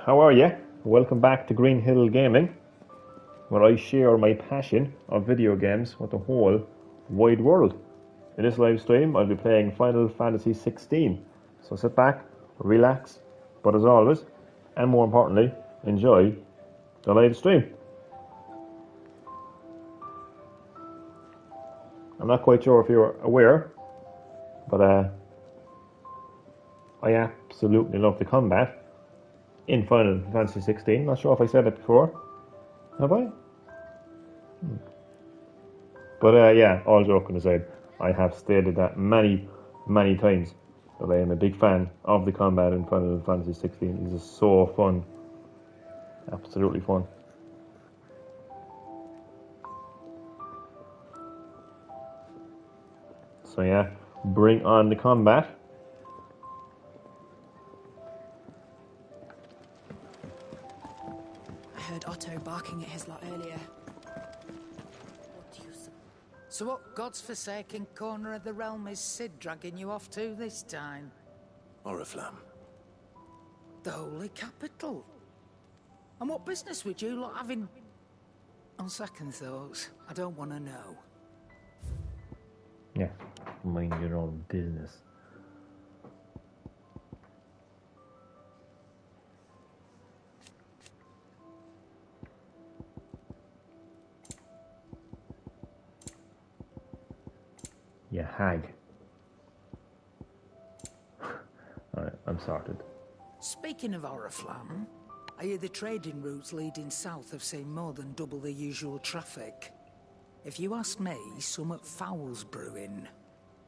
How are you? Welcome back to Green Hill Gaming, where I share my passion of video games with the whole wide world. In this live stream, I'll be playing Final Fantasy 16. So sit back, relax, but as always, and more importantly, enjoy the live stream. I'm not quite sure if you're aware, but I absolutely love the combat in Final Fantasy 16. Not sure if I said it before. Have I? But yeah, all joking aside, I have stated that many times that I am a big fan of the combat in Final Fantasy 16. It is so fun. Absolutely fun. So yeah, bring on the combat. I heard Otto barking at his lot earlier. What do you say? So what god's-forsaken corner of the realm is Cid dragging you off to this time? Oriflamme. The holy capital. And what business would you lot have in... On second thoughts, I don't want to know. Yeah, mind your own business. You hag. Alright, I'm sorted. Speaking of Oriflamme, I hear the trading routes leading south have seen more than double the usual traffic. If you ask me, summat foul's brewing.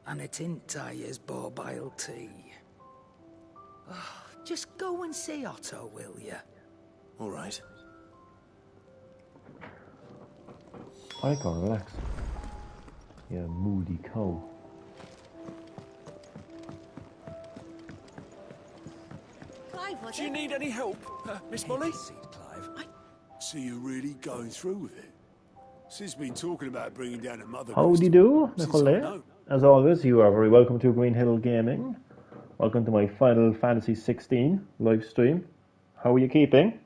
And it ain't Tyre's borbile tea. Oh, just go and see Otto, will you? All right. I can relax. You moody cow. Clive, was Do you it? need any help, Miss Molly? See, Clive. So you're really going through with it? Cid's been talking about bringing down a mother. How do you do, Since I Nicole? know. As always, you are very welcome to Green Hill Gaming. Welcome to my Final Fantasy 16 live stream. How are you keeping?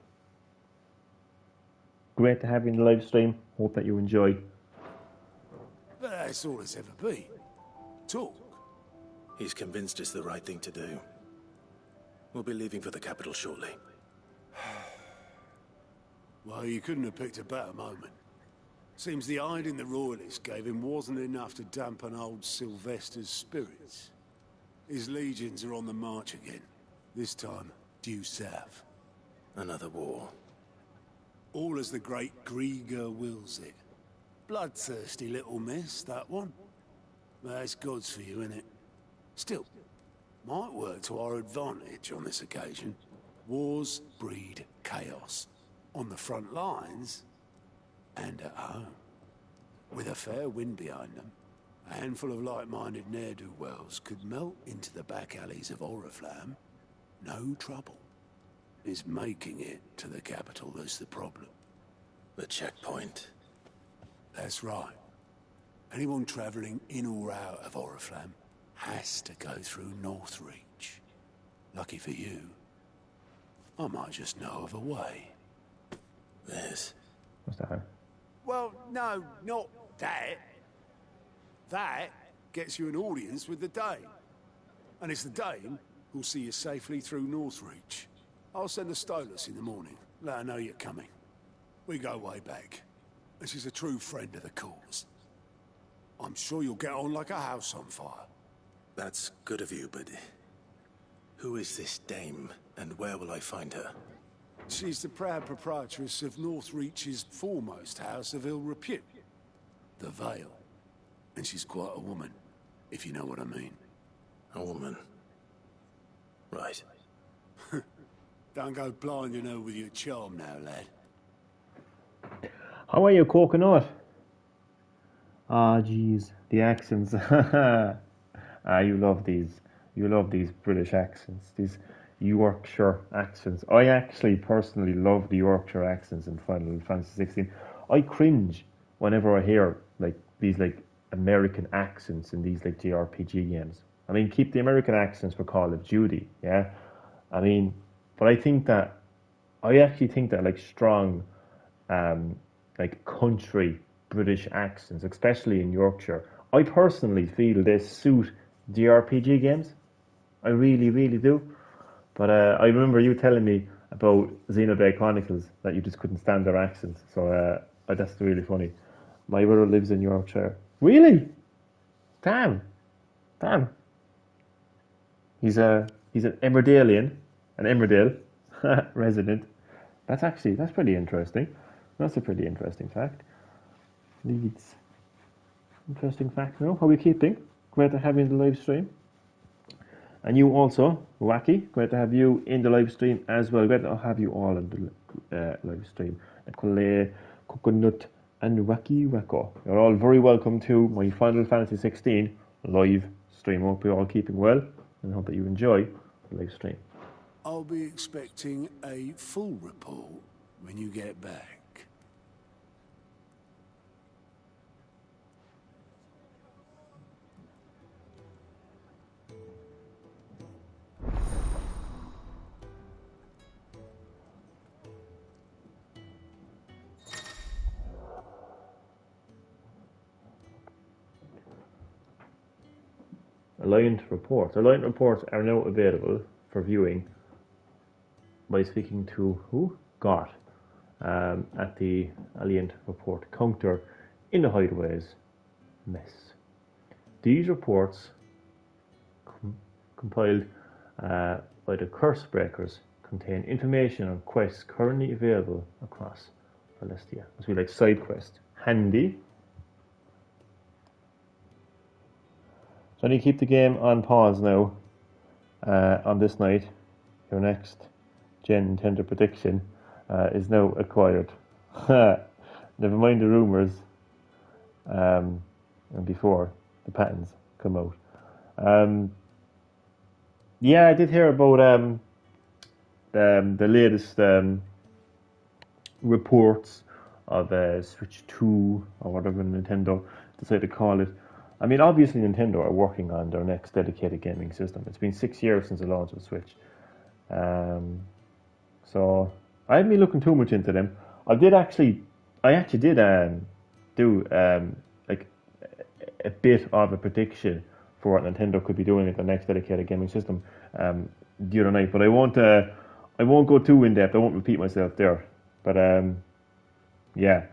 Great to have you in the live stream. Hope that you enjoy. But that's all it's ever been. Talk. He's convinced it's the right thing to do. We'll be leaving for the capital shortly. Well, you couldn't have picked a better moment. Seems the hiding the royalists gave him wasn't enough to dampen old Sylvester's spirits. His legions are on the march again. This time, due south. Another war. All as the great Grieger wills it. Bloodthirsty little miss, that one. That's God's for you, innit? Still, might work to our advantage on this occasion. Wars breed chaos. On the front lines, and at home. With a fair wind behind them, a handful of like-minded ne'er-do-wells could melt into the back alleys of Oriflamme. No trouble. It's making it to the capital that's the problem. The checkpoint. That's right. Anyone travelling in or out of Oriflamme has to go through Northreach. Lucky for you, I might just know of a way. This. What's that? Well, no, not that. That gets you an audience with the Dane. And it's the Dane who'll see you safely through Northreach. I'll send a Stolas in the morning. Let her know you're coming. We go way back. And she's a true friend of the cause. I'm sure you'll get on like a house on fire. That's good of you, but... Who is this dame, and where will I find her? She's the proud proprietress of Northreach's foremost house of ill repute, the Vale. And she's quite a woman, if you know what I mean. A woman. Right. Don't go blinding her with your charm now, lad. How are you, Coconut? Ah, jeez, the accents. You love these. You love these British accents. These Yorkshire accents. I actually personally love the Yorkshire accents in Final Fantasy 16. I cringe whenever I hear like these like American accents in these like JRPG games. I mean, keep the American accents for Call of Duty, yeah. I mean, but I think that I actually think that like strong, like country British accents, especially in Yorkshire, I personally feel they suit JRPG games. I really, really do. But I remember you telling me about Xenoblade Chronicles that you just couldn't stand their accents. So that's really funny. My brother lives in Yorkshire. Really? Damn, damn. He's an Emmerdalian, an Emmerdale resident. That's pretty interesting. That's a pretty interesting fact. Leeds. Interesting fact. No, how are we keeping? Great to have you in the live stream. And you also, Wacky, great to have you in the live stream as well. Great to have you all in the live stream. Nicolay, Coconut, and Wacky Wacko. You're all very welcome to my Final Fantasy 16 live stream. Hope you're all keeping well and hope that you enjoy the live stream. I'll be expecting a full report when you get back. Alliant reports. Alliant reports are now available for viewing by speaking to who? Gart at the Alliant report counter in the Hideaways mess. These reports compiled by the Curse Breakers contain information on quests currently available across Celestia. Must be like side quest. Handy. So I need to keep the game on pause now on this night. Your next Gen Nintendo prediction is now acquired. Never mind the rumours and before the patents come out. Yeah, I did hear about the latest reports of Switch 2 or whatever Nintendo decided to call it. I mean, obviously Nintendo are working on their next dedicated gaming system. It's been 6 years since the launch of Switch. So I haven't been looking too much into them. I actually did do like a bit of a prediction for what Nintendo could be doing with the next dedicated gaming system the other night, but I won't go too in depth. I won't repeat myself there. But yeah,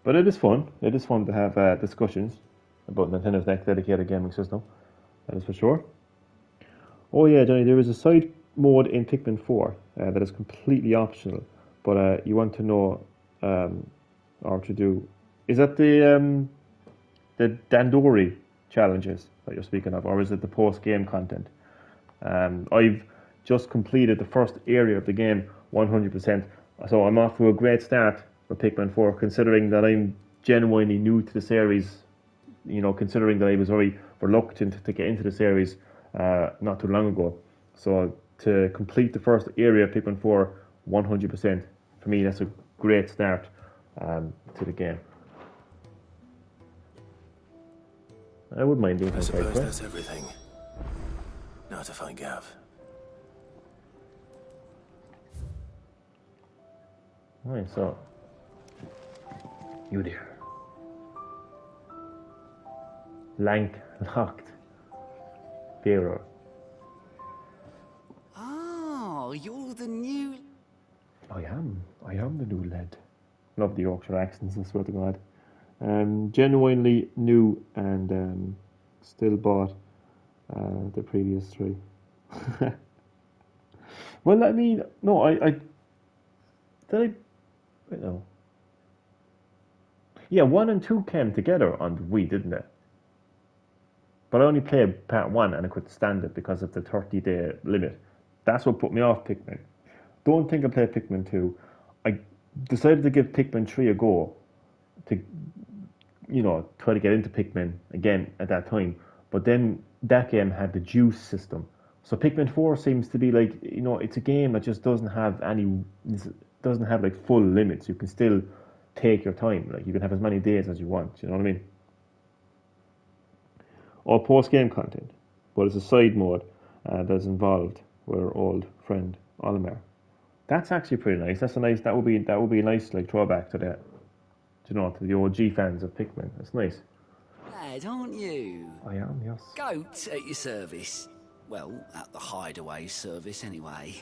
but it is fun. It is fun to have discussions about Nintendo's next dedicated gaming system. That is for sure. Oh yeah, Johnny, there is a side mode in Pikmin 4 that is completely optional, but you want to know or to do. Is that the Dandori challenges that you're speaking of, or is it the post-game content? I've just completed the first area of the game 100%, so I'm off to a great start with Pikmin 4, considering that I'm genuinely new to the series. You know, considering that I was very reluctant to get into the series not too long ago. So to complete the first area of Pikmin 4 100%, for me that's a great start to the game. I wouldn't mind doing I something like suppose that. that's everything. Now to find Gav. Right, so you there. Lank locked. Pharaoh. Oh, you're the new... I am the new lad. Love the Yorkshire accents, I swear to God. Genuinely new and still bought the previous 3. Well, I mean, no, wait, no. Yeah, 1 and 2 came together on the Wii, didn't they? But I only played part 1 and I couldn't stand it because of the 30-day limit. That's what put me off Pikmin. Don't think I played Pikmin 2. I decided to give Pikmin 3 a go to, you know, try to get into Pikmin again at that time. But then that game had the juice system. So Pikmin 4 seems to be like, you know, it's a game that just doesn't have like full limits. You can still take your time. Like you can have as many days as you want. You know what I mean? Or post-game content, but it's a side mode that's involved with our old friend Olimar. That's actually pretty nice. That's a nice. That would be a nice like throwback to that. You know, to the OG fans of Pikmin. That's nice. Lad, aren't you? I am, yes. Goat at your service. Well, at the Hideaway service anyway.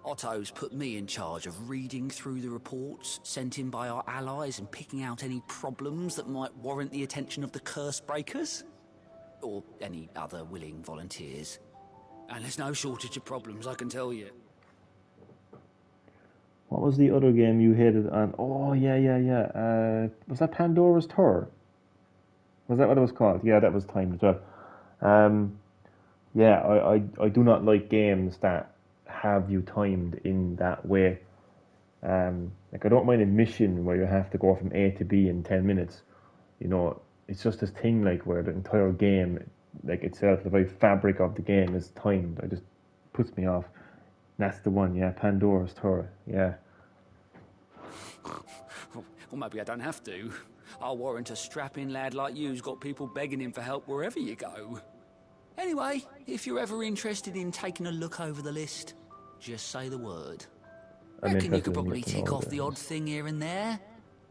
Otto's put me in charge of reading through the reports sent in by our allies and picking out any problems that might warrant the attention of the Curse Breakers. Or any other willing volunteers. And there's no shortage of problems, I can tell you. What was the other game you hated on? Oh, yeah. Was that Pandora's Tour? Was that what it was called? Yeah, that was timed as well. Yeah, I do not like games that have you timed in that way. Like, I don't mind a mission where you have to go from A to B in 10 minutes. You know, it's just this thing, like, where the entire game, like, itself, the very fabric of the game is timed. It just puts me off. That's the one, yeah, Pandora's Tour, yeah. Well, maybe I don't have to. I'll warrant a strapping lad like you's got people begging him for help wherever you go. Anyway, if you're ever interested in taking a look over the list, just say the word. Reckon you could probably tick off the odd thing here and there.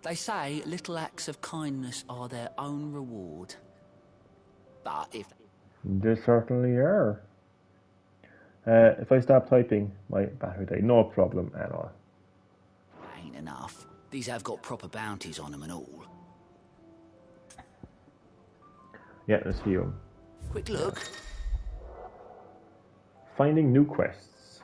They say little acts of kindness are their own reward. But if... They certainly are. If I stop typing, my battery died. No problem at all. Ain't enough. These have got proper bounties on them and all. Yeah, let's see them. Quick look. Finding new quests.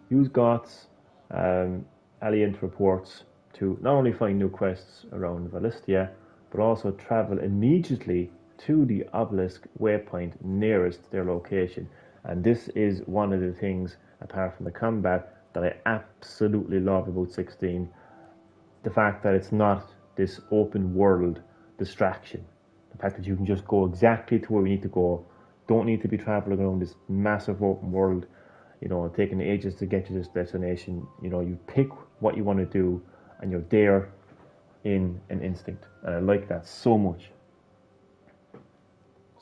Use GOTS, Alliant reports to not only find new quests around Valistia, but also travel immediately to the obelisk waypoint nearest their location. And this is one of the things, apart from the combat, that I absolutely love about 16. The fact that it's not this open world distraction. The fact that you can just go exactly to where you need to go. Don't need to be traveling around this massive open world, you know, taking ages to get to this destination. You know, you pick what you want to do and you're there in an instinct. And I like that so much.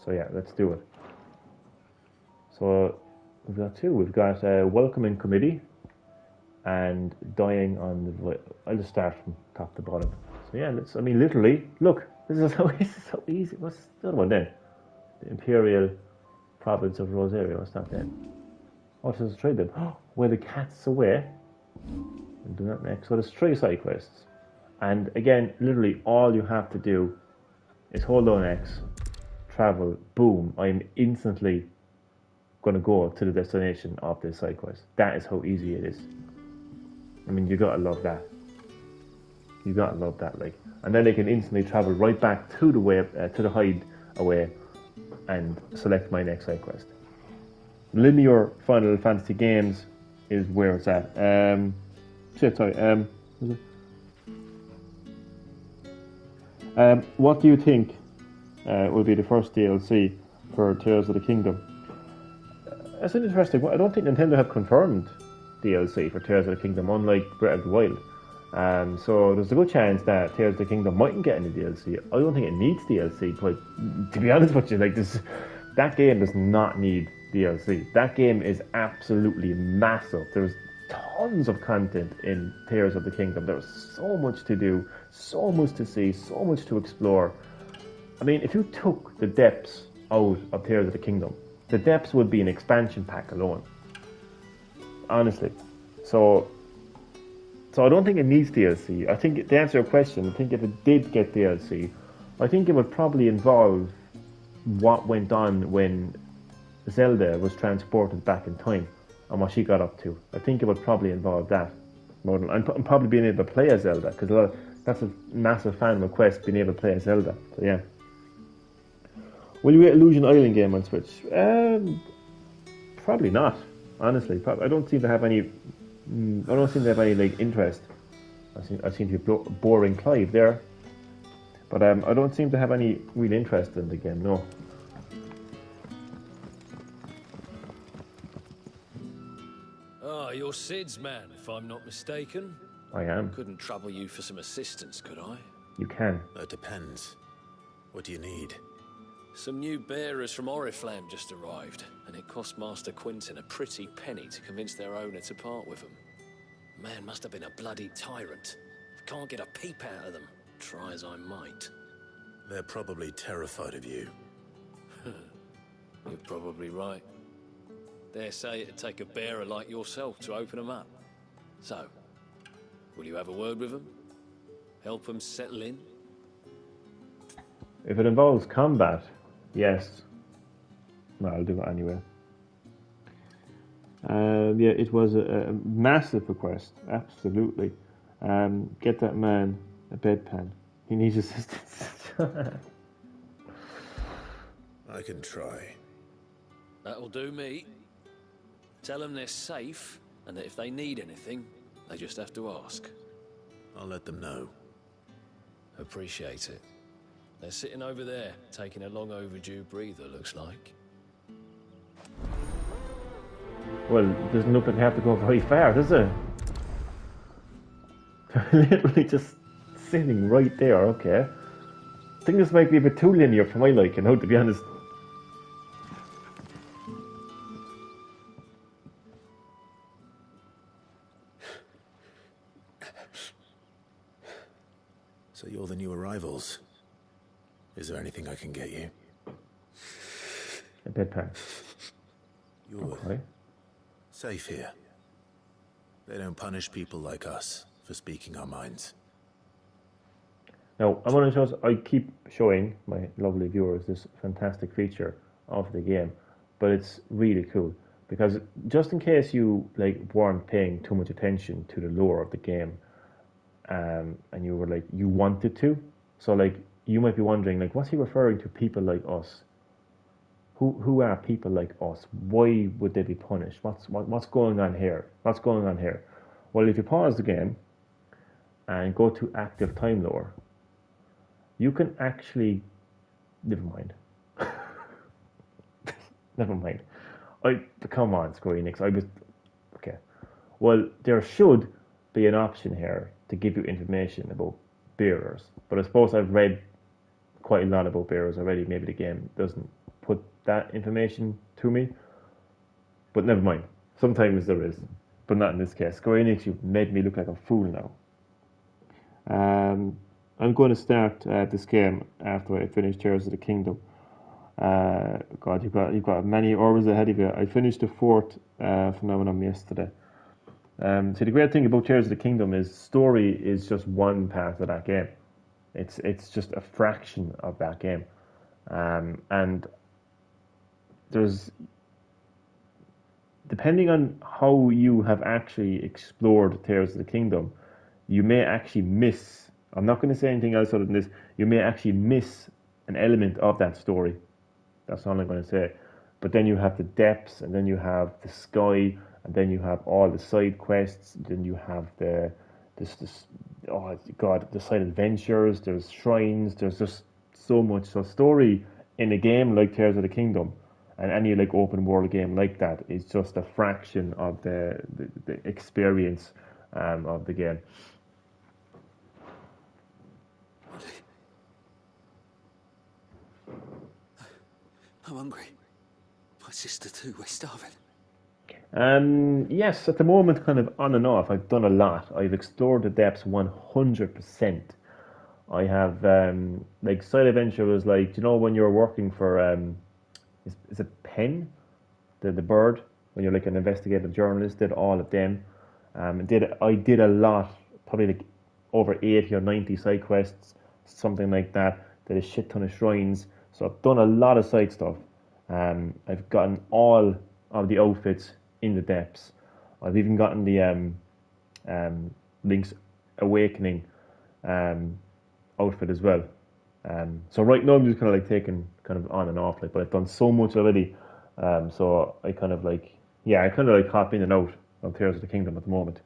So yeah, let's do it. So we've got two. We've got welcoming committee and dying on the... I'll just start from top to bottom. So yeah, I mean, literally, look, this is so easy. What's the other one then? The Imperial Province of Rosaria. What's that then? Oh, so let's try them. Where the cat's away. We'll do that next. So there's 3 side quests. And again, literally all you have to do is hold down X, travel, boom, I'm instantly going to go to the destination of this side quest. That is how easy it is. I mean, you gotta love that. You gotta love that, like. And then they can instantly travel right back to the hideaway and select my next side quest. Linear Final Fantasy games is where it's at. What do you think will be the first DLC for Tears of the Kingdom? That's interesting. I don't think Nintendo have confirmed DLC for Tears of the Kingdom, unlike Breath of the Wild. So there's a good chance that Tears of the Kingdom mightn't get any DLC. I don't think it needs DLC, but to be honest with you, like that game does not need DLC. That game is absolutely massive. There's tons of content in Tears of the Kingdom. There's so much to do, so much to see, so much to explore. I mean, if you took the depths out of Tears of the Kingdom, the depths would be an expansion pack alone. Honestly. So I don't think it needs DLC. I think, to answer your question, I think if it did get DLC, I think it would probably involve what went on when Zelda was transported back in time and what she got up to. I think it would probably involve that more than, and probably being able to play as Zelda, because that's a massive fan request, being able to play as Zelda. So yeah. Will you get Illusion Island game on Switch? Probably not. Honestly, I don't seem to have any. I don't seem to have any like interest. I seem to be boring Clive there, but I don't seem to have any real interest in the game. No. Ah, you're Sid's man, if I'm not mistaken. I am. Couldn't trouble you for some assistance, could I? You can. It depends. What do you need? Some new bearers from Oriflamme just arrived, and it cost Master Quinton a pretty penny to convince their owner to part with them. Man must have been a bloody tyrant. Can't get a peep out of them, try as I might. They're probably terrified of you. You're probably right. Dare say it'd take a bearer like yourself to open them up. So, will you have a word with them? Help them settle in? If it involves combat, yes. Well, I'll do it anyway. Yeah, it was a massive request, absolutely. Get that man a bedpan. He needs assistance. I can try. That'll do me. Tell them they're safe, and that if they need anything, they just have to ask. I'll let them know. Appreciate it. They're sitting over there, taking a long overdue breather, looks like. Well, it doesn't look like I have to go very far, does it? Literally just sitting right there, okay. I think this might be a bit too linear for my liking, now, to be honest. So you're the new arrivals. Is there anything I can get you? A bedpan. You're Okay. safe here. They don't punish people like us for speaking our minds. Now, I want to show, I keep showing my lovely viewers this fantastic feature of the game, but it's really cool because just in case you weren't paying too much attention to the lore of the game, and you were you wanted to, so you might be wondering what's he referring to? People like us. Who are people like us? Why would they be punished? What's going on here? What's going on here? Well, if you pause the game and go to active time lore, you can actually... Never mind. Never mind. Come on, Square Enix. Okay. Well, there should be an option here to give you information about bearers. But I suppose I've read quite a lot about bearers already. Maybe the game doesn't put that information to me. But never mind. Sometimes there is. But not in this case. Square Enix, you've made me look like a fool now. I'm going to start this game after I finish Tears of the Kingdom. God, you've got many hours ahead of you. I finished the 4th phenomenon yesterday. See, the great thing about Tears of the Kingdom is story is just one part of that game. It's just a fraction of that game, and there's, depending on how you have actually explored Tears of the Kingdom, you may actually miss. I'm not going to say anything else other than this. You may actually miss an element of that story. That's all I'm going to say. But then you have the depths, and then you have the sky, and then you have all the side quests. Then you have the side adventures. There's shrines. There's just so much. So story in a game like Tears of the Kingdom, and any open world game like that, is just a fraction of the experience of the game. I'm hungry. My sister too, we're starving. Yes, at the moment, kind of on and off. I've done a lot. I've explored the depths 100%. I have, side adventure was when you're working for, is it Penn? The bird, when you're an investigative journalist, did all of them. I did a lot, probably over 80 or 90 side quests, something like that. Did a shit ton of shrines. So I've done a lot of side stuff. I've gotten all of the outfits in the depths. I've even gotten the Link's Awakening outfit as well. So right now I'm just kind of taking kind of on and off, but I've done so much already. So I kind of hop in and out of Tears of the Kingdom at the moment.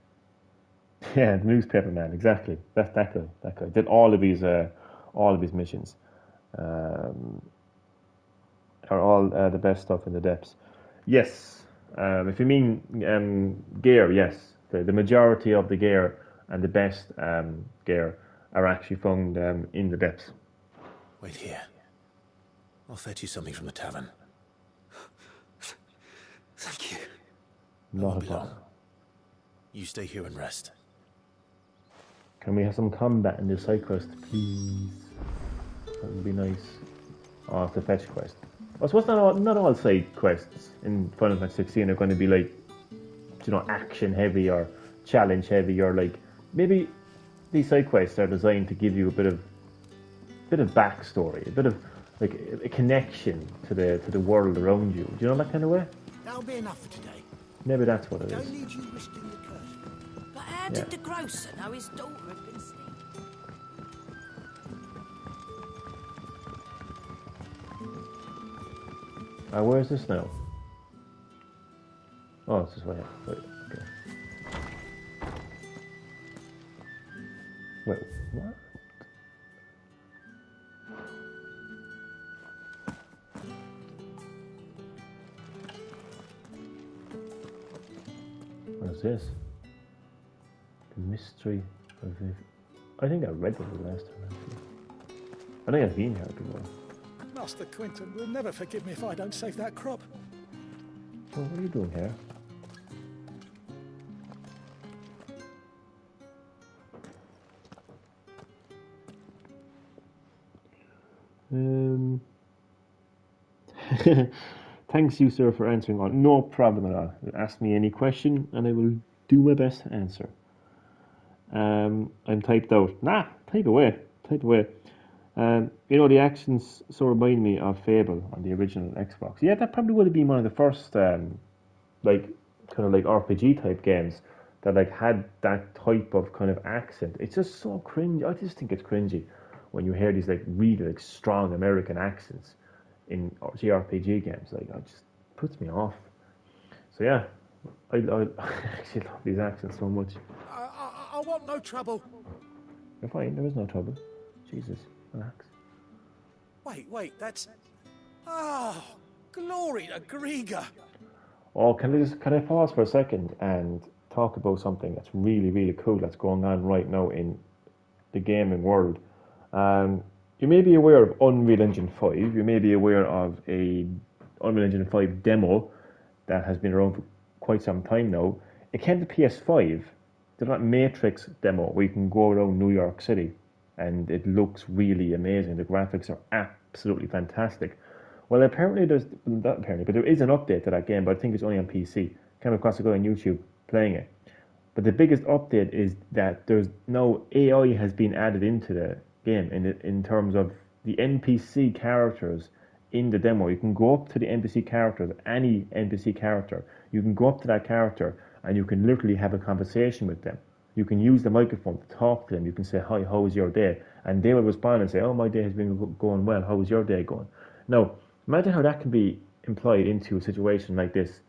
Yeah, the newspaper man, exactly. That guy did all of his missions. Are all the best stuff in the depths. Yes, if you mean gear, yes. The majority of the gear and the best gear are actually found in the depths. Wait here. I'll fetch you something from the tavern. Thank you. Not a problem. You stay here and rest. Can we have some combat in this side quest, please? That would be nice. Oh, it's a fetch quest. I suppose not all side quests in Final Fantasy 16 are going to be like, you know, action heavy or challenge heavy, or like maybe these side quests are designed to give you a bit of backstory, a bit of like a connection to the world around you. Do you know that kind of way? That'll be enough for today. Maybe that's what it Don't is. need you risking the curse. But how Yeah. did the grocer know his daughter had been seen? Where's this now? Oh, it's this way. Wait, okay. Wait, what? What is this? The mystery of it. I think I read this the last time. Actually. I think I've been here before. Master Quinton will never forgive me if I don't save that crop. Oh, what are you doing here? Thanks you, sir, for answering on. No problem at all. Ask me any question and I will do my best to answer. I'm typed out. Nah, type away. Type away. You know, the actions so remind me of Fable on the original Xbox. Yeah, that probably would have been one of the first, like, kind of like RPG type games that like had that type of kind of accent. It's just so cringy. I just think it's cringy when you hear these like really like strong American accents in JRPG games. Like, it just puts me off. So yeah, I actually love these accents so much. I want no trouble. You're fine. There is no trouble. Jesus, relax. Wait, that's... Oh, glory to Griga. Oh, can I pause for a second and talk about something that's really, really cool that's going on right now in the gaming world? You may be aware of Unreal Engine 5. You may be aware of a Unreal Engine 5 demo that has been around for quite some time now. It came to PS5. There's that Matrix demo where you can go around New York City and it looks really amazing. The graphics are absolutely fantastic. Well, apparently not apparently, but there is an update to that game, but I think it's only on PC. Came across a guy on YouTube playing it. But the biggest update is that there's now AI has been added into the game in terms of the NPC characters in the demo. You can go up to the NPC characters, any NPC character. You can go up to that character and you can literally have a conversation with them. You can use the microphone to talk to them. You can say, "Hi, how was your day?" And they will respond and say, "Oh, my day has been going well. How was your day going?" Now, imagine how that can be employed into a situation like this,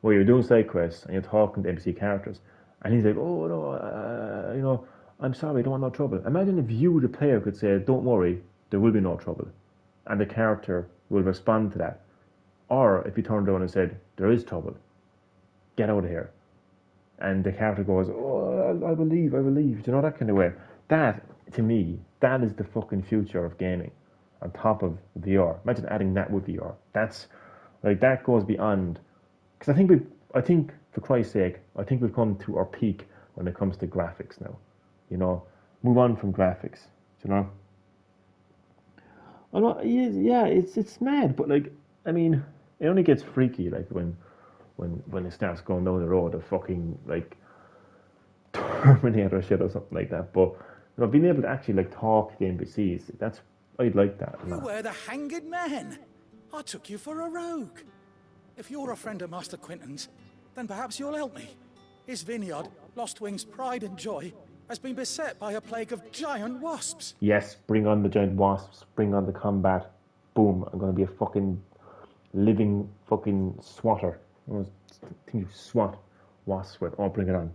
where you're doing side quests and you're talking to NPC characters, and he's like, "Oh no, you know, I'm sorry, I don't want no trouble." Imagine if you, the player, could say, "Don't worry, there will be no trouble," and the character will respond to that. Or if you turned around and said, "There is trouble, get out of here," and the character goes, "Oh, I will leave. Do you know, that kind of way? That, to me, that is the fucking future of gaming. On top of VR, imagine adding that with VR. That's like, that goes beyond. Because I think for Christ's sake, I think we've come to our peak when it comes to graphics now. You know, move on from graphics. You know. I'm not, yeah, it's mad, but like, I mean, it only gets freaky like when it starts going down the road of fucking like Terminator shit or something like that. But you know, being able to actually like talk to the NPCs, I'd like that. You were the hanged man. I took you for a rogue. If you're a friend of Master Quinton's, then perhaps you'll help me. His vineyard, Lostwing's pride and joy, has been beset by a plague of giant wasps. Yes, bring on the giant wasps, bring on the combat. Boom, I'm going to be a fucking living fucking swatter. I think you swat wasps with. Oh, bring it on.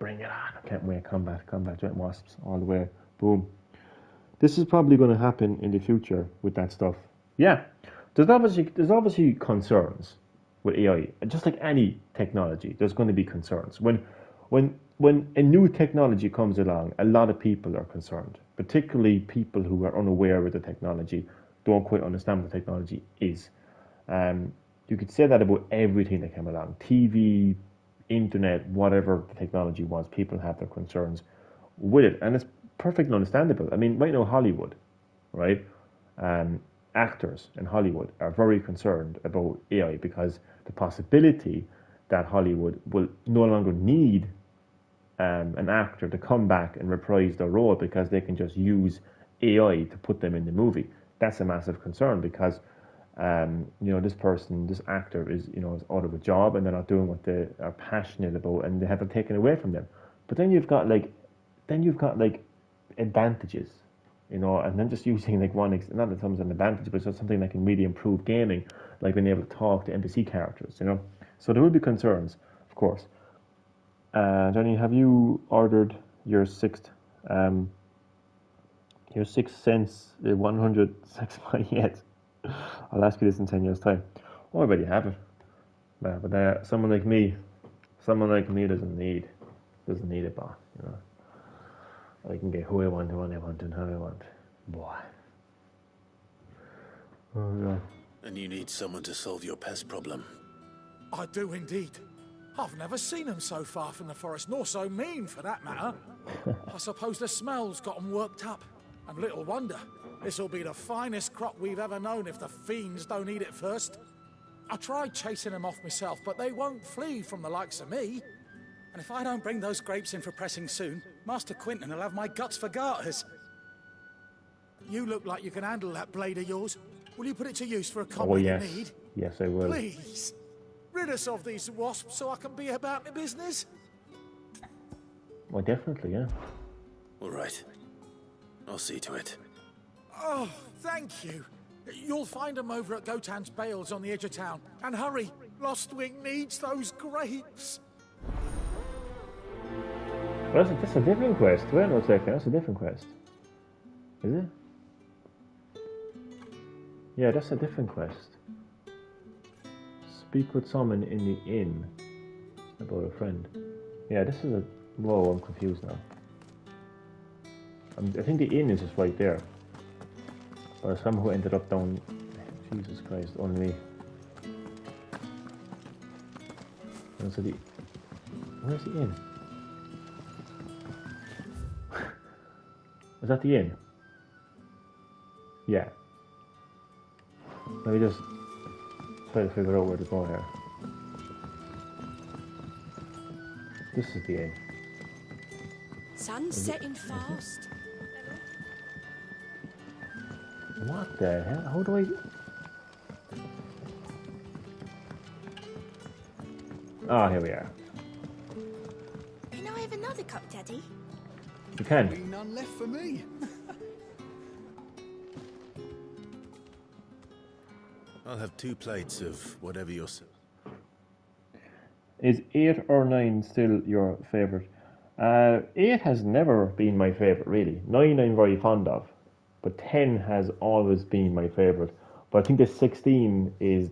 I can't wait. Combat, giant wasps, all the way. Boom. This is probably going to happen in the future with that stuff. Yeah, there's obviously concerns with AI. Just like any technology, there's going to be concerns. When a new technology comes along, a lot of people are concerned, particularly people who are unaware of the technology, don't quite understand what the technology is. You could say that about everything that came along. TV, internet, whatever the technology was, people have their concerns with it, and it's perfectly understandable. I mean, right now Hollywood, right? Actors in Hollywood are very concerned about AI because the possibility that Hollywood will no longer need an actor to come back and reprise their role because they can just use AI to put them in the movie. That's a massive concern because this actor is is out of a job and they're not doing what they are passionate about and they have it taken away from them. But then you've got advantages, and then just using like not that something's an advantage, but just something that can really improve gaming, like being able to talk to NPC characters, So there will be concerns, of course. Johnny, have you ordered your sixth sense 100 sex money yet? I'll ask you this in 10 years' time. Oh, I already have it. But someone like me doesn't need it, but I can get who I want, when I want, and how I want. Boy. Oh, God. And you need someone to solve your pest problem. I do indeed. I've never seen them so far from the forest, nor so mean, for that matter. I suppose the smell's got them worked up. And little wonder. This'll be the finest crop we've ever known if the fiends don't eat it first. I tried chasing them off myself, but they won't flee from the likes of me. And if I don't bring those grapes in for pressing soon, Master Quinton will have my guts for garters. You look like you can handle that blade of yours. Will you put it to use for a comrade in need? Yes, I will. Please, rid us of these wasps so I can be about the business. Well, definitely, yeah. All right. I'll see to it. Oh, thank you. You'll find them over at Gotan's Bales on the edge of town. And hurry, Lostwing needs those grapes. Well, that's a different quest. Wait a second, that's a different quest. Is it? Yeah, that's a different quest. Speak with someone in the inn about a friend. Yeah, this is a... Whoa, I'm confused now. I think the inn is just right there. But somehow ended up down... Jesus Christ, only me. And so where's the inn? Is that the inn? Yeah. Let me just try to figure out where to go here. This is the inn. Sun's setting fast. What the hell? How do I... Ah, here we are. Can I have another cup, Daddy? You can. Be none left for me. I'll have 2 plates of whatever you're... Is 8 or 9 still your favourite? 8 has never been my favourite, really. 9 I'm very fond of. But 10 has always been my favourite. But I think the 16 is...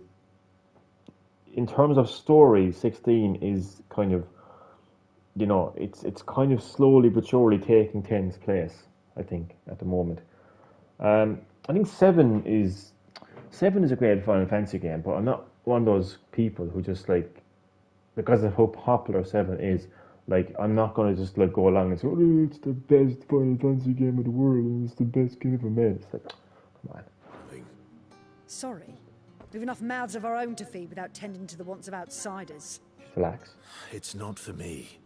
In terms of story, 16 is kind of... it's kind of slowly but surely taking 10's place, I think, at the moment. I think 7 is a great Final Fantasy game, but I'm not one of those people who just because of how popular 7 is, I'm not going to just go along and say, oh, it's the best Final Fantasy game of the world and it's the best game ever made. It's come on. Sorry. We've enough mouths of our own to feed without tending to the wants of outsiders. Just relax. It's not for me.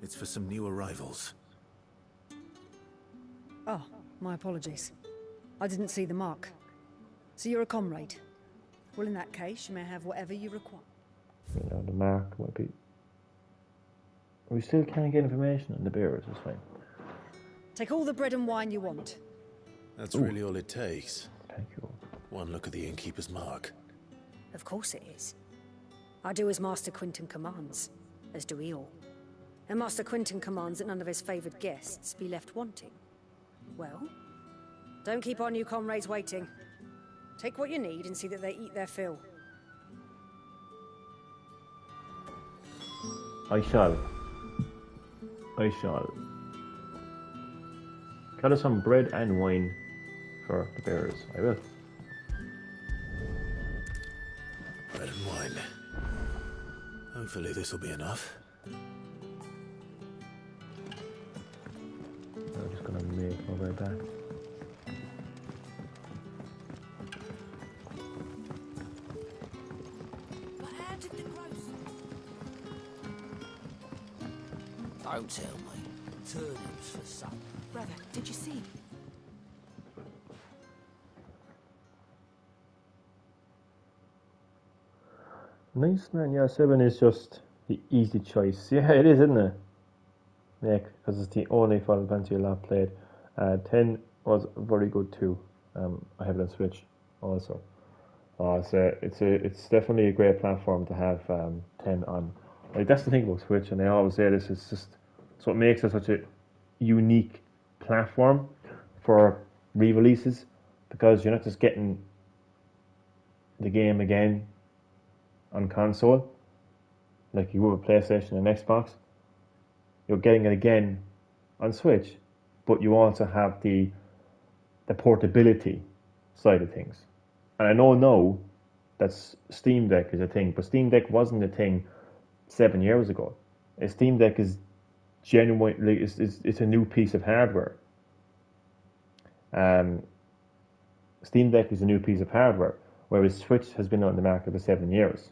It's for some new arrivals. Oh, my apologies. I didn't see the mark. So you're a comrade. Well, in that case, you may have whatever you require. The mark might be... We still can't get information on the bearers, it's fine. Take all the bread and wine you want. That's really all it takes. Thank you. One look at the innkeeper's mark. Of course it is. I do as Master Quinton commands, as do we all. And Master Quinton commands that none of his favoured guests be left wanting. Well, don't keep our new comrades waiting. Take what you need and see that they eat their fill. I shall. Cut us some bread and wine for the bearers. I will. Bread and wine. Hopefully this will be enough. I'm just gonna make my way back. Don't tell me. Turnips for supper. Brother, did you see? Nice, man. Yeah, 7 is just the easy choice. Yeah, it is, isn't it? Yeah, because it's the only Final Fantasy I've played. 10 was very good too. I have it on Switch also. It's definitely a great platform to have 10 on. Like, that's the thing about Switch, and I always say this. It's just so it makes it such a unique platform for re-releases, because you're not just getting the game again on console like you would with PlayStation and Xbox. You're getting it again on Switch, but you also have the portability side of things. And I know now that Steam Deck is a thing, but Steam Deck wasn't a thing 7 years ago. A Steam Deck is genuinely it's a new piece of hardware. Steam Deck is a new piece of hardware, whereas Switch has been on the market for 7 years.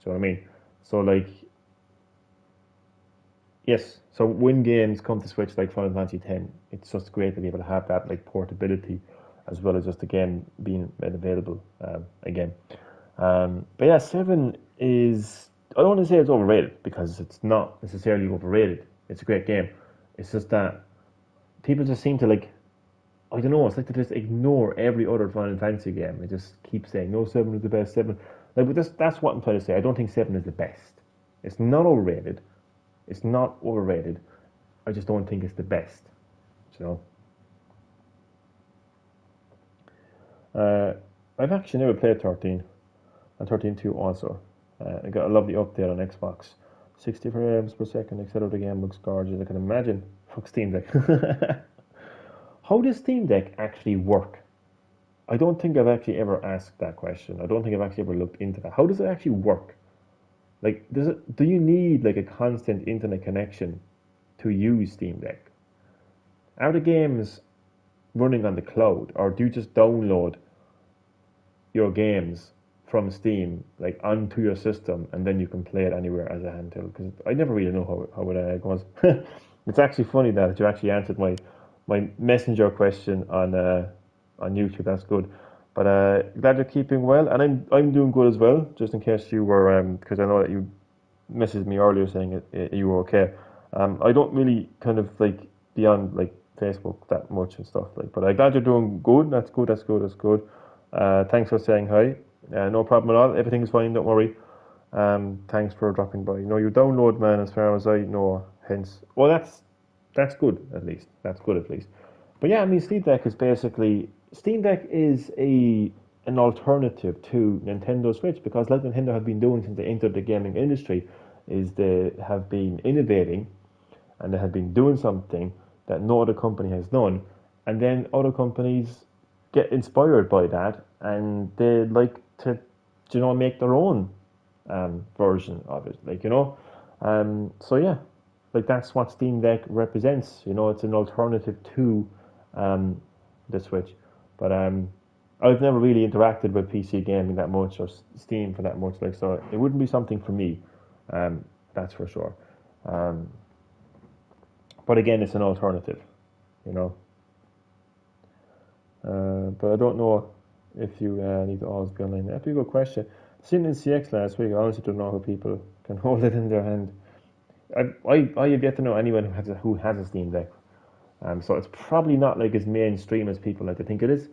So what I mean, so like, yes. So when games come to Switch like Final Fantasy X, it's just great to be able to have that like portability, as well as just the game being available again. But yeah, 7 is, I don't want to say it's overrated, because it's not necessarily overrated. It's a great game. It's just that people just seem to like, I don't know, it's like they just ignore every other Final Fantasy game. They just keep saying, no, 7 is the best, 7. Like, but that's what I'm trying to say. I don't think 7 is the best. It's not overrated. It's not overrated. I just don't think it's the best. You know? I've actually never played 13. And 13.2 also. I got a lovely update on Xbox. 60 frames per second, etc. The game looks gorgeous. I can imagine. Fuck Steam Deck. How does Steam Deck actually work? I don't think I've actually ever asked that question. I don't think I've actually ever looked into that. How does it actually work? Like, do you need like a constant internet connection to use Steam Deck? Are the games running on the cloud, or do you just download your games from Steam like onto your system, and then you can play it anywhere as a handheld? Because I never really know how it goes. It's actually funny that you actually answered my messenger question on YouTube. That's good. But glad you're keeping well, and I'm doing good as well. Just in case you were, because I know that you messaged me earlier saying you were okay. I don't really kind of like be on like Facebook that much and stuff like. But I'm glad you're doing good. That's good. That's good. That's good. Thanks for saying hi. No problem at all. Everything's fine. Don't worry. Thanks for dropping by. You know, you download, man. As far as I know, hence. Well, that's good at least. That's good at least. But yeah, I mean, Steam Deck is an alternative to Nintendo Switch, because like Nintendo have been doing since they entered the gaming industry, is they have been innovating, and they have been doing something that no other company has done, and then other companies get inspired by that, and they like to, you know, make their own version of it, like, you know. So yeah, like that's what Steam Deck represents. You know, it's an alternative to the Switch. But I've never really interacted with PC gaming that much, or Steam for that much, like, so it wouldn't be something for me, that's for sure. But again, it's an alternative, you know. But I don't know if you need to always be online. That's a good question. Sitting in CX last week, I honestly don't know how people can hold it in their hand. I have yet to know anyone who has a Steam Deck. So it's probably not like as mainstream as people like to think it is.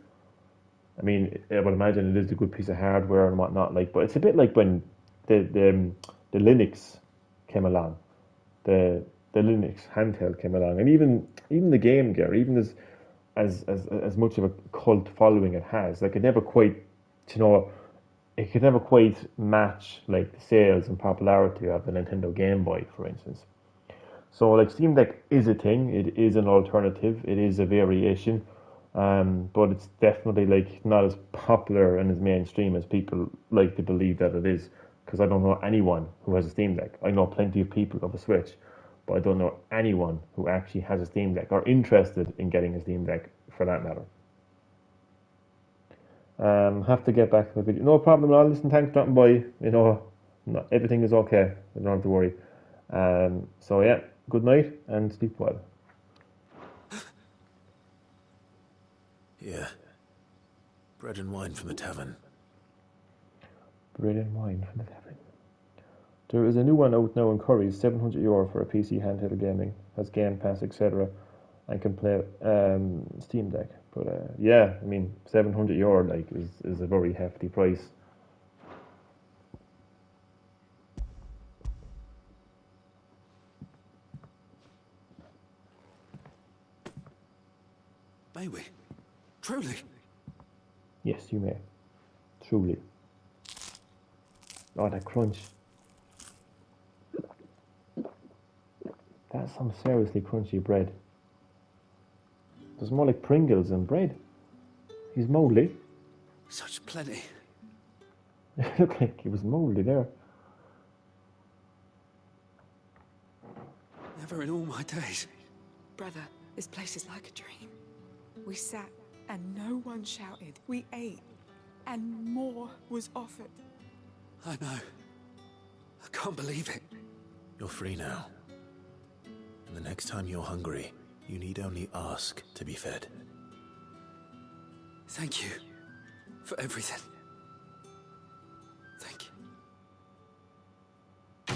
I mean, I would imagine it is a good piece of hardware and whatnot, like, but it's a bit like when the Linux came along, the Linux handheld came along, and even the Game Gear, even as much of a cult following it has, like, it never quite, you know, it could never quite match like the sales and popularity of the Nintendo Game Boy, for instance. So like Steam Deck is a thing, it is an alternative, it is a variation, but it's definitely like not as popular and as mainstream as people like to believe that it is, because I don't know anyone who has a Steam Deck. I know plenty of people who have a Switch, but I don't know anyone who actually has a Steam Deck or interested in getting a Steam Deck for that matter. Have to get back to my video. No problem at all. Listen, thanks for dropping by. You know, everything is okay. You don't have to worry. So yeah, good night and sleep well. Yeah. Bread and wine from the tavern. Bread and wine from the tavern. There is a new one out now in Curry's, €700 for a PC handheld gaming, has Game Pass, etc., and can play Steam Deck. But yeah, I mean, €700 like is a very hefty price. May we? Truly? Yes, you may. Truly. Oh, that crunch. That's some seriously crunchy bread. There's more like Pringles than bread. He's mouldy. Such plenty. It looked like he was mouldy there. Never in all my days. Brother, this place is like a dream. We sat and no one shouted. We ate and more was offered. I know. I can't believe it. You're free now. And the next time you're hungry, you need only ask to be fed. Thank you for everything. Thank you.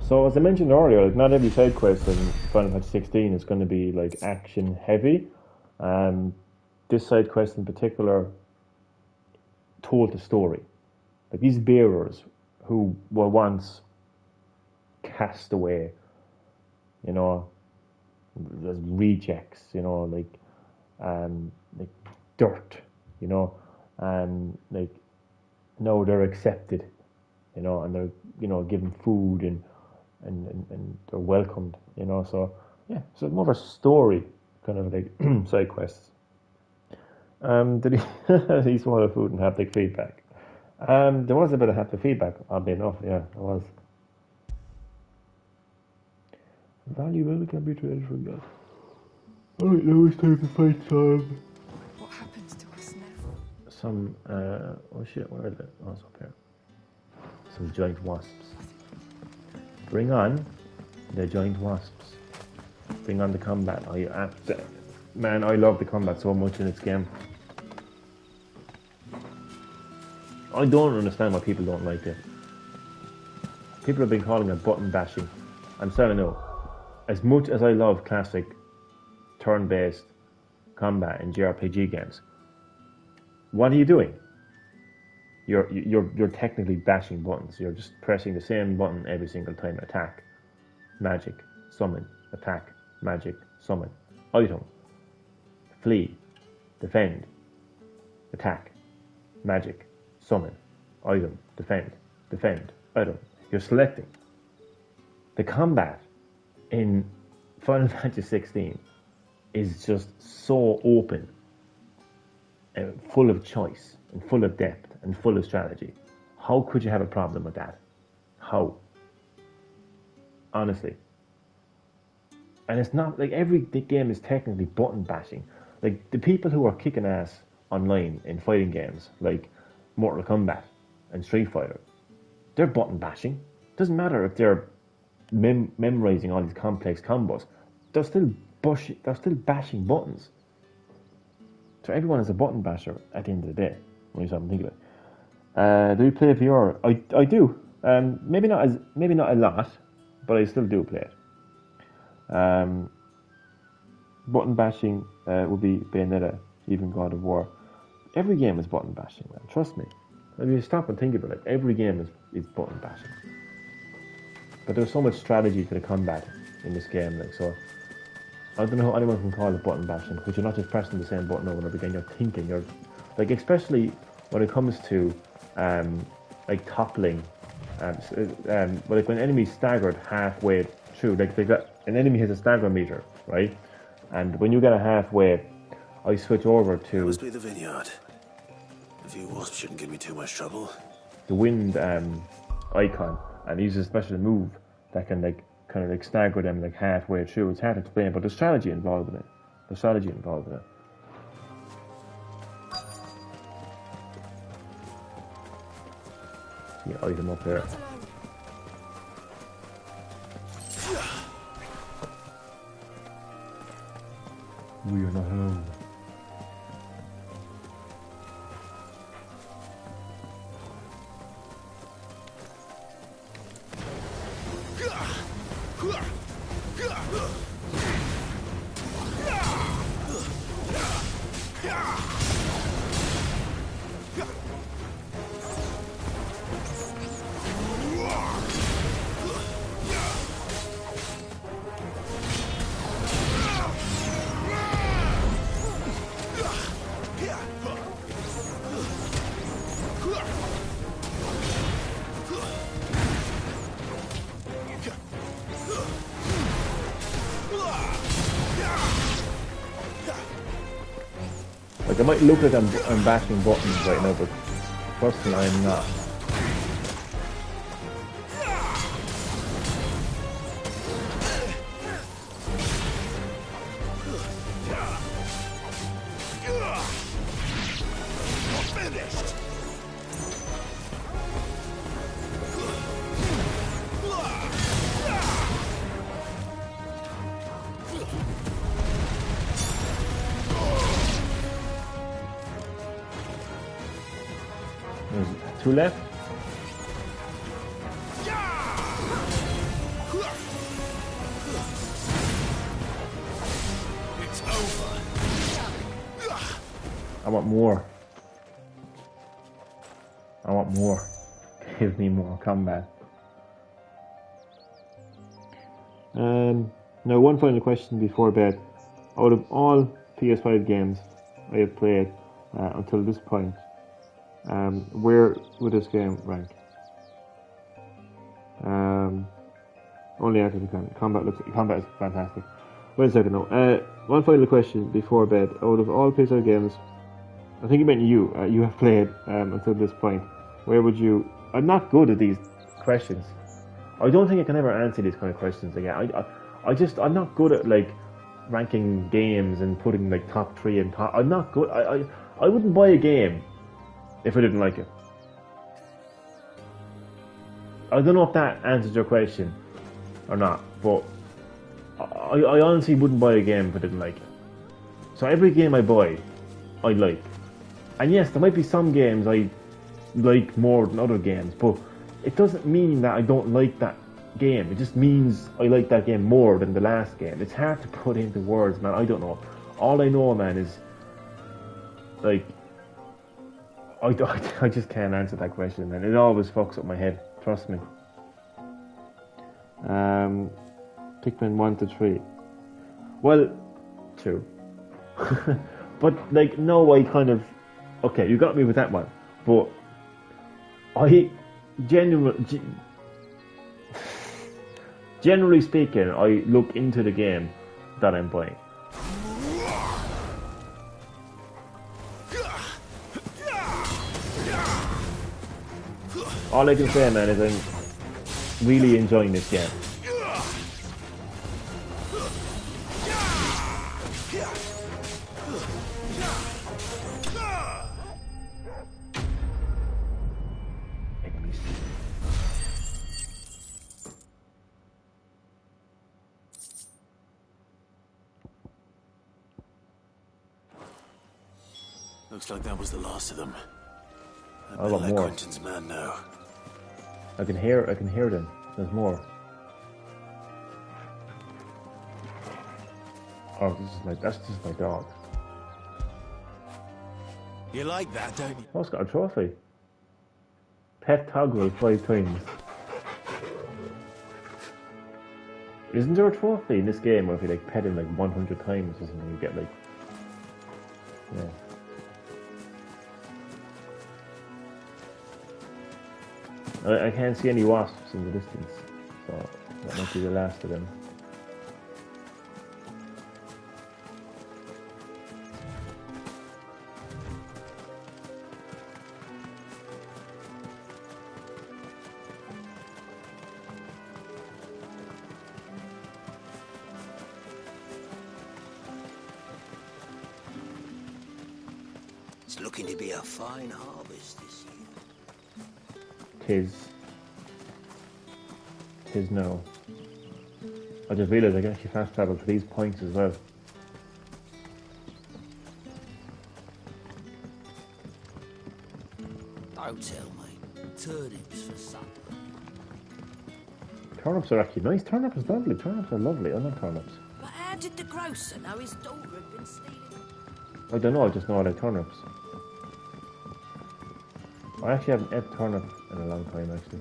So as I mentioned earlier, like not every side quest in Final Fantasy 16 is going to be like action heavy. This side quest in particular told the story. Like these bearers who were once cast away, you know, as rejects, you know, like dirt, you know, and like now they're accepted, you know, and they're, you know, given food and they're welcomed, you know. So yeah, so more of a story kind of like side quests. Did he eat swallow food and haptic feedback? There was a bit of haptic feedback, oddly enough. Yeah, there was. Valuable can be traded for God. Alright, now it's time to fight some. What happens to us now? Some, oh shit, where is it? Oh, it's up here. Some giant wasps. Bring on the giant wasps. Bring on the combat. Man, I love the combat so much in this game. I don't understand why people don't like it. People have been calling it button bashing. I'm sorry, no. As much as I love classic turn-based combat in JRPG games, what are you doing? You're technically bashing buttons. You're just pressing the same button every single time. Attack, magic, summon, attack, magic, summon, item, flee, defend, attack, magic, summon, item, defend, item. You're selecting. The combat in Final Fantasy 16 is just so open and full of choice and full of depth and full of strategy. How could you have a problem with that? How? Honestly. And it's not like every game is technically button bashing. Like the people who are kicking ass online in fighting games like Mortal Kombat and Street Fighter, they're button bashing. Doesn't matter if they're memorizing all these complex combos. They're still bashing buttons. So everyone is a button basher at the end of the day when you stop and think of it. Do you play VR? I do. Maybe not a lot, but I still do play it. Button bashing would be Bayonetta, even God of War. Every game is button bashing, man. Trust me. If you stop and think about it, every game is button bashing. But there's so much strategy to the combat in this game, like, so I don't know how anyone can call it button bashing, because you're not just pressing the same button over and over again, you're thinking, you're like, especially when it comes to like toppling, like when enemies staggered halfway through, like an enemy has a stagger meter, right? And when you get a halfway, I switch over to... Must be the vineyard. A few wasps shouldn't give me too much trouble. The wind icon and uses a special move that can like kind of like stagger them like halfway through. It's hard to explain, but there's strategy involved in it. There's strategy involved in it. Yeah, item up here. We are not alone. Like, I might look like I'm bashing buttons right now, but trust me, I'm not. There's 2 left. It's over. I want more. I want more. Give me more combat. Now, one final question before bed. Out of all PS5 games I have played until this point, where would this game rank? Only after the combat is fantastic. Wait a second now. One final question before bed. Out of all PS5 games, I think you meant you have played until this point, where would you... I'm not good at these questions. I don't think I can ever answer these kind of questions again. I'm not good at like ranking games and putting like top 3 and top... I'm not good. I wouldn't buy a game if I didn't like it. I don't know if that answers your question or not, but I honestly wouldn't buy a game if I didn't like it. So every game I buy, I like. And yes, there might be some games I like more than other games, but it doesn't mean that I don't like that game. It just means I like that game more than the last game. It's hard to put into words, man. I don't know. All I know, man, is like I just can't answer that question, man. It always fucks up my head. Trust me. Pikmin 1 to 3. Well, 2. But like, no, I kind of... Okay, you got me with that one. But I generally speaking, I look into the game that I'm playing. All I can say, man, is I'm really enjoying this game. Looks like that was the last of them. I got more. Quentin's man now. I can hear them. There's more. Oh, that's just my dog. You like that, don't you? Oh, it's got a trophy. Pet Toggle 5 times. Isn't there a trophy in this game where if you like pet him like 100 times or something, you get like... Yeah. I can't see any wasps in the distance, so that might be the last of them. It's looking to be a fine harvest this year. Tis no. I just realised I can actually fast travel to these points as well. Don't tell me. Turnips for supper. Turnips are actually nice. Turnips is lovely. Turnips are lovely. I love turnips. But how did the grocer know his daughter had been stealing? I don't know. I just know I like turnips. I actually haven't ate turnip in a long time, actually.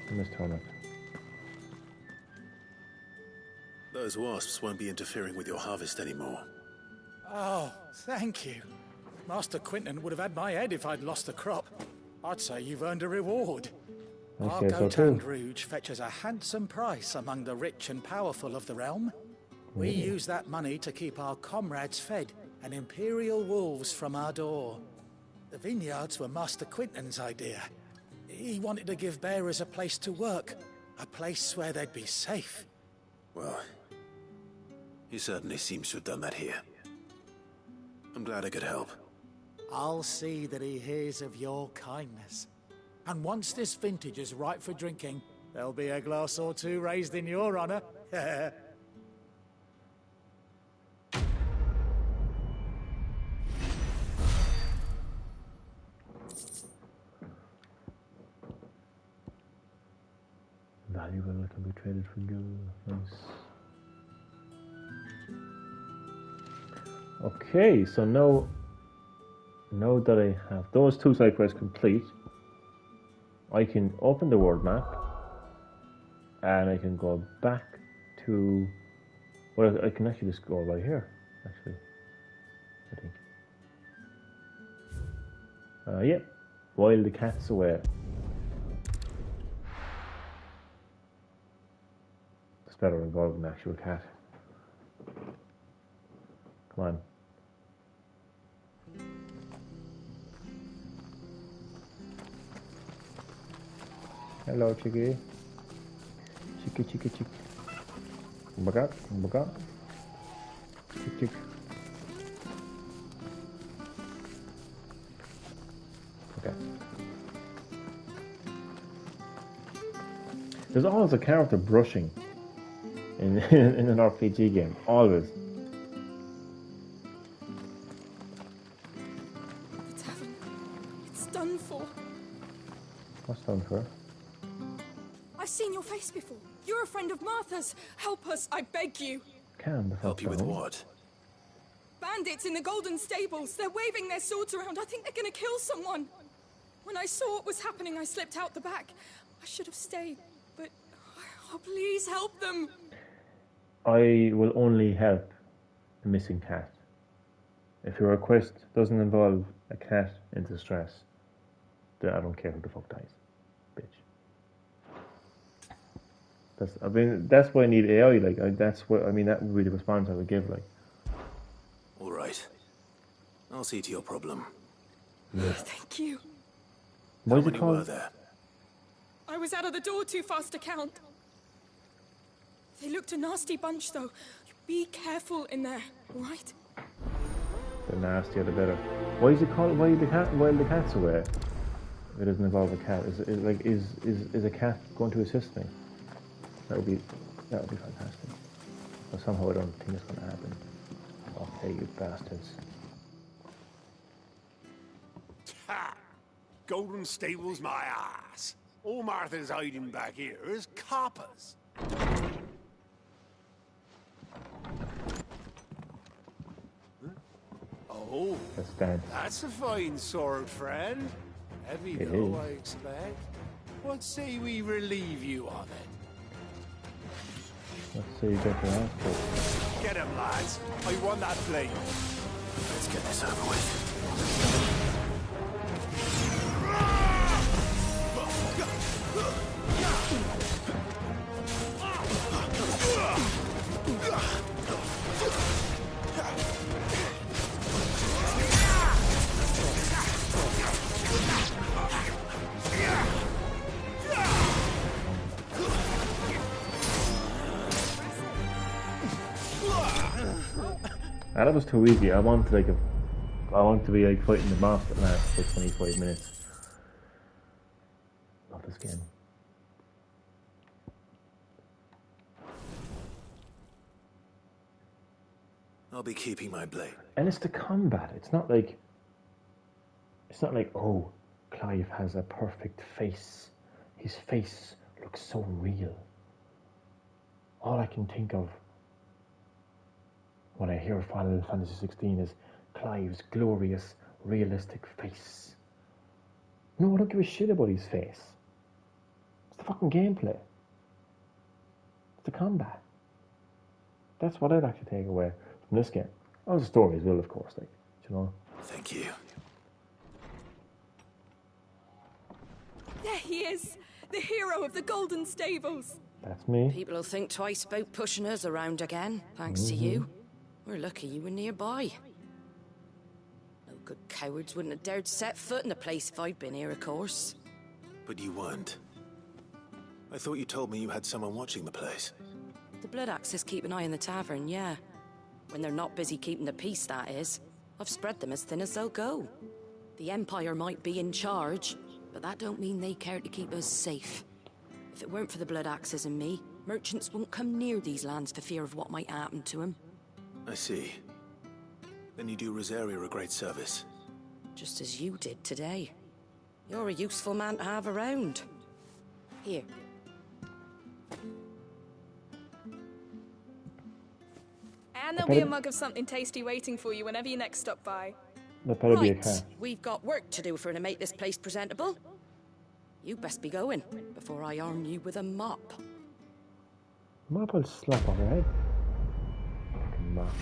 I miss turnip. Those wasps won't be interfering with your harvest anymore. Oh, thank you. Master Quinton would have had my head if I'd lost the crop. I'd say you've earned a reward. Our Gotan Rouge fetches a handsome price among the rich and powerful of the realm. We use that money to keep our comrades fed and imperial wolves from our door. The vineyards were Master Quinton's idea. He wanted to give bearers a place to work, a place where they'd be safe. Well, he certainly seems to have done that here. I'm glad I could help. I'll see that he hears of your kindness. And once this vintage is ripe for drinking, there'll be a glass or two raised in your honor. Valuable can be traded for gold. Nice. Okay, so now that I have those two side quests complete, I can open the world map and I can go back to, well, I can actually just go right here, actually, I think. Yep, while the cat's away. It's better involved an actual cat. Come on. Hello, Chicky. Chicky. Baga. Chick. Okay. There's always a character brushing in an RPG game. Always. The tavern. It's done for. What's done for? I've seen your face before. You're a friend of Martha's. Help us, I beg you. Help you with what? Bandits in the Golden Stables. They're waving their swords around. I think they're gonna kill someone. When I saw what was happening, I slipped out the back. I should have stayed, but oh, please help them. I will only help the missing cat. If your request doesn't involve a cat in distress, then I don't care who the fuck dies, bitch. That's why I need AI. That would be the response I would give. All right, I'll see to your problem. Yeah. Thank you. How many were there? I was out of the door too fast to count. They looked a nasty bunch, though. Be careful in there, all right? The nastier the better. Why is it called? Why the cat's away? It doesn't involve a cat. Is a cat going to assist me? That would be fantastic. But somehow I don't think it's going to happen. Okay, you bastards. Ha! Golden Stables, my ass. All Martha's hiding back here is coppers. Oh, that's a fine sword, friend. Heavy though, I expect. What say we relieve you of it? Let's see, you get your ass kicked. Get him, lads. I want that blade. Let's get this over with. Ah, that was too easy. I want to be like fighting the boss that lasts for 25 minutes. Love this game. I'll be keeping my blade. And it's the combat. It's not like oh, Clive has a perfect face. His face looks so real. All I can think of when I hear Final Fantasy 16 is Clive's glorious, realistic face. No, I don't give a shit about his face. It's the fucking gameplay. It's the combat. That's what I'd actually take away from this game. Oh, the story as well, of course, like, you know. Thank you. There he is, the hero of the Golden Stables. That's me. People will think twice about pushing us around again, thanks to you. We're lucky you were nearby. No good cowards wouldn't have dared set foot in the place if I'd been here, of course. But you weren't. I thought you told me you had someone watching the place. The Blood Axes keep an eye on the tavern, yeah. When they're not busy keeping the peace, that is. I've spread them as thin as they'll go. The Empire might be in charge, but that don't mean they care to keep us safe. If it weren't for the Blood Axes and me, merchants won't come near these lands for fear of what might happen to them. I see. Then you do Rosaria a great service. Just as you did today. You're a useful man to have around. Here. And there'll be a mug of something tasty waiting for you whenever you next stop by. There better be a Right, cat. we've got work to do for to make this place presentable. You best be going, before I arm you with a mop. Mop will slap on her head. Fucking mop.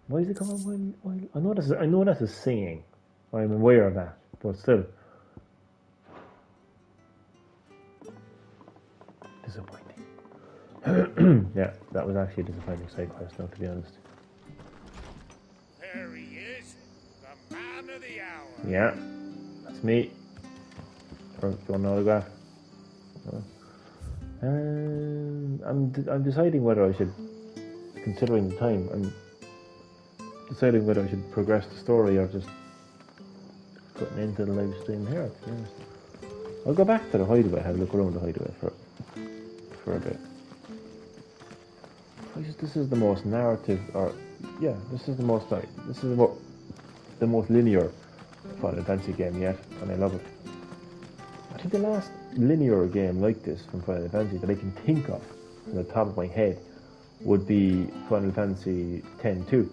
Why is it called while? I know that's a singing. I'm aware of that, but still. Disappointing. Yeah, that was actually a disappointing side quest now, to be honest. There he is, the man of the hour. Yeah, that's me. Or do you want an autograph? No. I'm deciding whether I should, considering the time, I'm deciding whether I should progress the story or just put an end to the live stream here, to be honest. I'll go back to the hideaway, have a look around the hideaway for a bit. This is the most narrative, this is the most linear Final Fantasy game yet, and I love it. I think the last linear game like this from Final Fantasy that I can think of from the top of my head would be Final Fantasy X-2,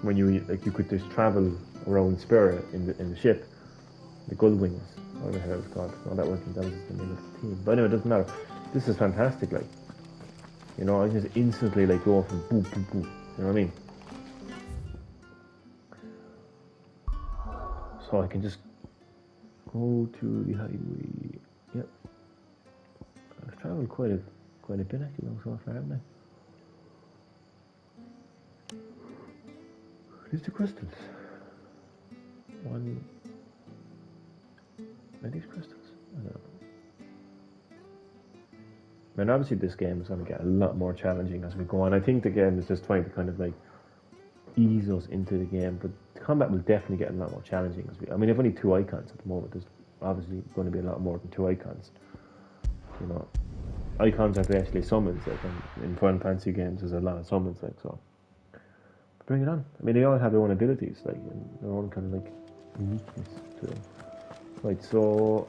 when you could just travel around Spira in the ship, the Gullwings, whatever the hell it was called. No, that was the name of the team. But anyway, it doesn't matter. This is fantastic, like. You know, I just instantly like go from boop, boop, boop. You know what I mean? So I can just go to the highway. Yep. I've travelled quite a bit actually so far, haven't I? These two crystals. One. Are these crystals? I don't know. And obviously this game is going to get a lot more challenging as we go on. I think the game is just trying to kind of like ease us into the game, but the combat will definitely get a lot more challenging as we. I mean, I've only 2 icons at the moment. There's obviously going to be a lot more than 2 icons. You know, icons are basically summons. Like in Final Fantasy games, there's a lot of summons. Like so, bring it on. I mean, they all have their own abilities, like and their own kind of like uniqueness to them. Right, so.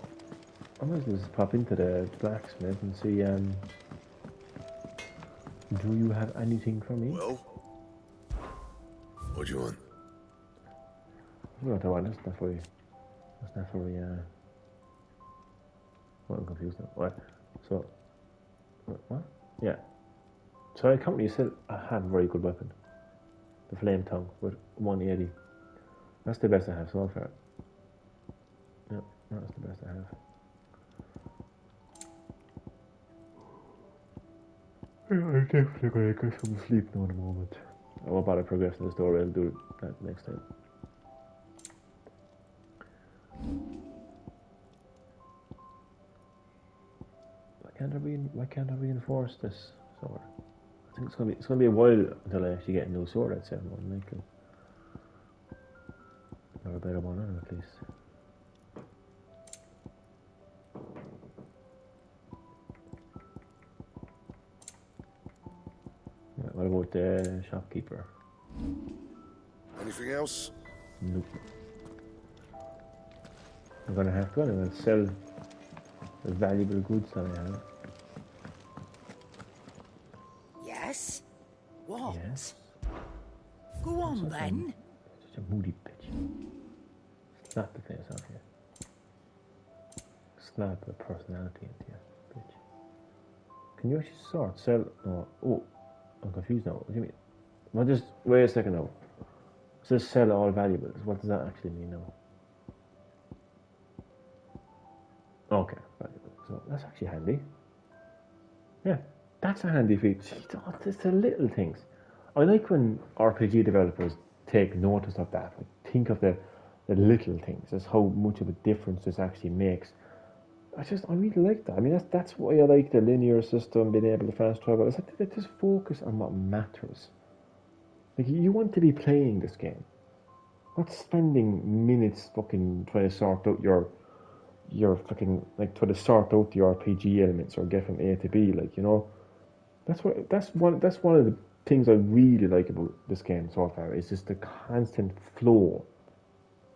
I might just pop into the blacksmith and see, do you have anything for me? Well? What do you want? That's not for you. Well, I'm confused now. What? So, what? Yeah. So I company said I have a very good weapon. The flame tongue with 180. That's the best I have so far. Yep, that's the best I have. I'm definitely going to get some sleep now in a moment. I won't bother progressing the story, I'll do that next time. Why can't I reinforce this sword? think it's gonna be a while until I actually get a new sword. I'd say more than likely, or a better one, at least. Yeah, what about the shopkeeper? Anything else? Nope. I'm gonna have to. I'm gonna sell the valuable goods that I have. Yes? What? Yes. Go on, then. Such a moody bitch. Snap the face off you. Snap the personality into you, bitch. Can you actually sell? No. Oh, I'm confused now. What do you mean? Well, just wait a second now. It says sell all valuables. What does that actually mean now? Okay, valuable. So that's actually handy. Yeah, that's a handy feature. It's the little things. I like when RPG developers take notice of that. Like, think of the little things. That's how much of a difference this actually makes. I really like that. I mean, that's why I like the linear system, being able to fast travel. It's like they just focus on what matters. Like, you want to be playing this game, not spending minutes fucking trying to sort out your fucking, like, trying to sort out the RPG elements or get from A to B. Like, you know, that's one of the things I really like about this game so far. Is just the constant flow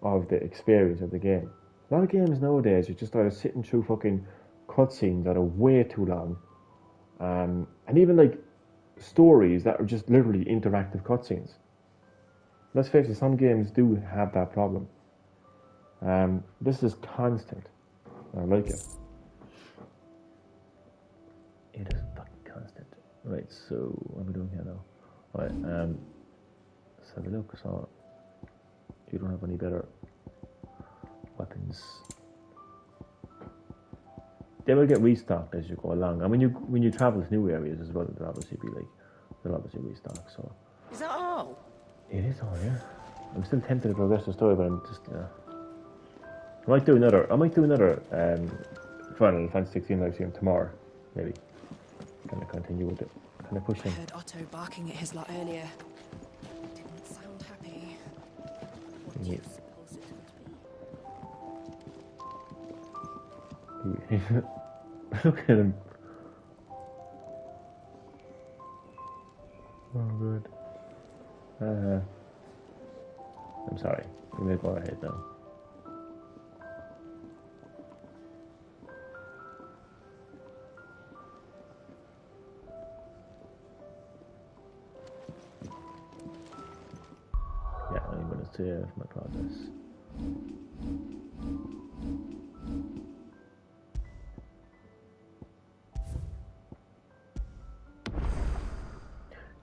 of the experience of the game. A lot of games nowadays, you're just either sitting through fucking cutscenes that are way too long, and even like stories that are just literally interactive cutscenes. Let's face it, some games do have that problem. This is constant. I like it. It is fucking constant. Right, so what are we doing here now? Right, let's have a look. So you don't have any better weapons. They will get restocked as you go along. And when you travel to new areas as well, they'll obviously restock. So Is that all? it is all, yeah. I'm still tempted to progress the story, but I'm just I might do another Final Fantasy 16 live stream tomorrow, maybe. Kind of continue with it. Kind of pushing. I heard Otto barking at his lot earlier. Didn't sound happy. Yeah. Look at him. Oh, good. I'm sorry. We may go ahead now. Yeah, I'm going to save my progress.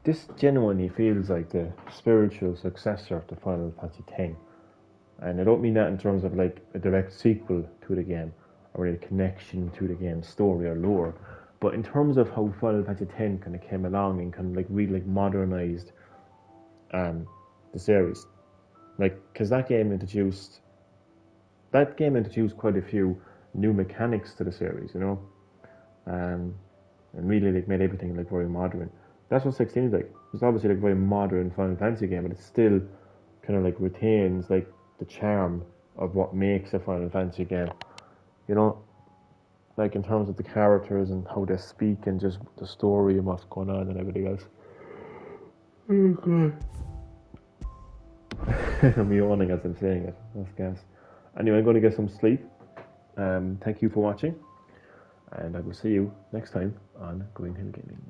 This genuinely feels like the spiritual successor to Final Fantasy X. And I don't mean that in terms of like a direct sequel to the game or a connection to the game's story or lore, but in terms of how Final Fantasy X kind of came along and kind of like really like modernized the series. Like, because that game introduced quite a few new mechanics to the series, you know, and really like made everything like very modern. That's what 16 is like. It's obviously like a very modern Final Fantasy game, but it still kind of like retains like the charm of what makes a Final Fantasy game. You know, like in terms of the characters and how they speak and just the story and what's going on and everything else. Oh god. I'm yawning as I'm saying it. That's gas. Anyway, I'm going to get some sleep. Thank you for watching, and I will see you next time on Green Hill Gaming.